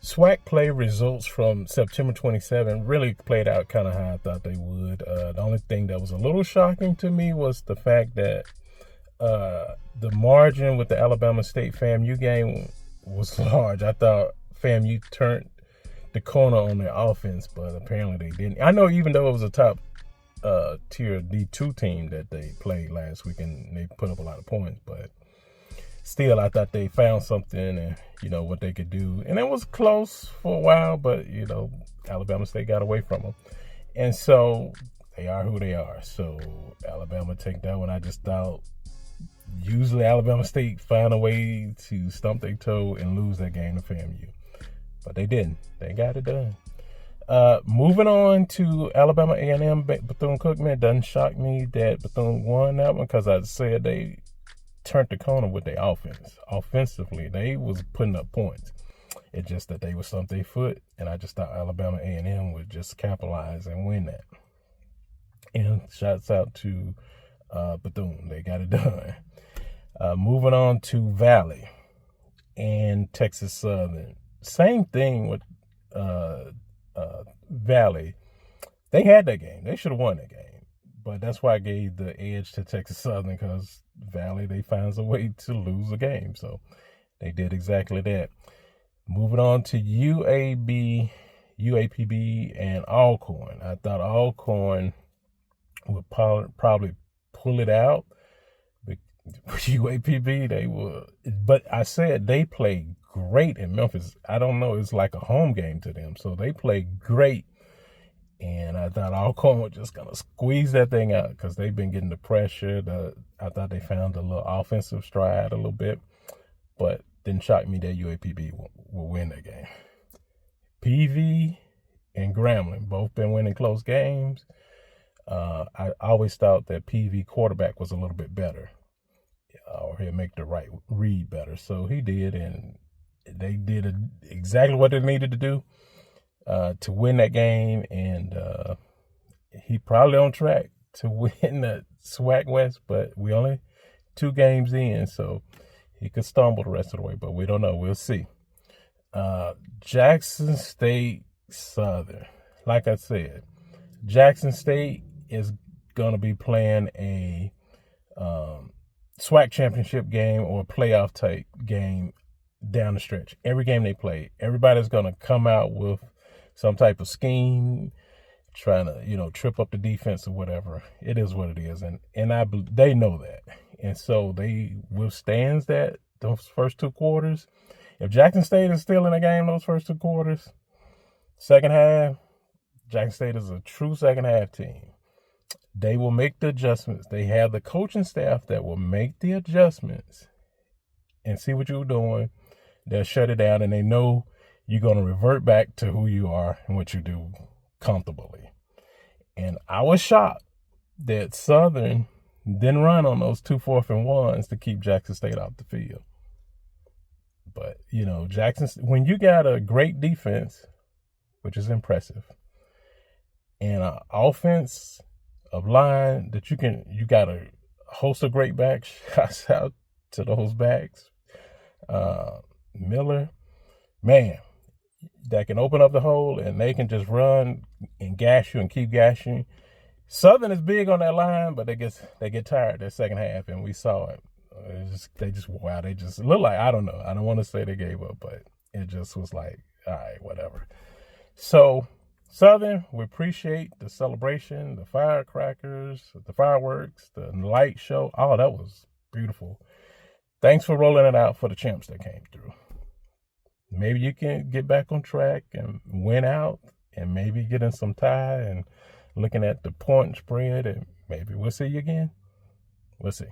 SWAC play results from September 27 really played out kind of how I thought they would. The only thing that was a little shocking to me was the fact that the margin with the Alabama State FAMU game was large. I thought FAMU turned the corner on their offense, but apparently they didn't. I know even though it was a top tier D2 team that they played last week and they put up a lot of points, but still, I thought they found something and, what they could do. And it was close for a while, but, Alabama State got away from them. And so they are who they are. So Alabama take that one. I just thought usually Alabama State find a way to stump their toe and lose that game to FAMU. But they didn't. They got it done. Moving on to Alabama A&M, Bethune-Cookman. It doesn't shock me that Bethune won that one because I said they turned the corner with their offense. Offensively, they was putting up points. It's just that they was stumped their foot, and I just thought Alabama A&M would just capitalize and win that. And shouts out to Bethune. They got it done. Moving on to Valley and Texas Southern. Same thing with Valley. They had that game. They should have won that game. But that's why I gave the edge to Texas Southern, because Valley, they finds a way to lose a game. So they did exactly that. Moving on to UAPB, and Alcorn. I thought Alcorn would probably pull it out. But UAPB, they were. But I said they played great in Memphis. I don't know. It's like a home game to them. So they played great. And I thought Alcorn was just going to squeeze that thing out because they've been getting the pressure. I thought they found a little offensive stride a little bit. But didn't shock me that UAPB will win that game. PV and Grambling both been winning close games. I always thought that PV quarterback was a little bit better. Or he'll make the right read better. So he did, and they did exactly what they needed to do to win that game, and he probably on track to win the SWAC West, but we only 2 games in, so he could stumble the rest of the way, but we don't know. We'll see. Jackson State Southern. Like I said, Jackson State is going to be playing a SWAC championship game or a playoff type game down the stretch. Every game they play, everybody's going to come out with some type of scheme, trying to, trip up the defense or whatever. It is what it is. And they know that. And so they withstands that, those first 2 quarters. If Jackson State is still in the game those first 2 quarters, second half, Jackson State is a true second half team. They will make the adjustments. They have the coaching staff that will make the adjustments and see what you're doing. They'll shut it down, and they know you're going to revert back to who you are and what you do comfortably. And I was shocked that Southern didn't run on those 2 4th and 1s to keep Jackson State off the field. But, Jackson, when you got a great defense, which is impressive, and an offense of line that you got a host of great backs, shouts out to those backs. Miller, man, that can open up the hole and they can just run and gash you and keep gashing. Southern is big on that line, but they get tired that second half, and we saw it. They just look like, I don't know. I don't want to say they gave up, but it just was like, all right, whatever. So Southern, we appreciate the celebration, the firecrackers, the fireworks, the light show. Oh, that was beautiful. Thanks for rolling it out for the champs that came through. Maybe you can get back on track and win out, and maybe get in some tie and looking at the point spread, and maybe we'll see you again. We'll see.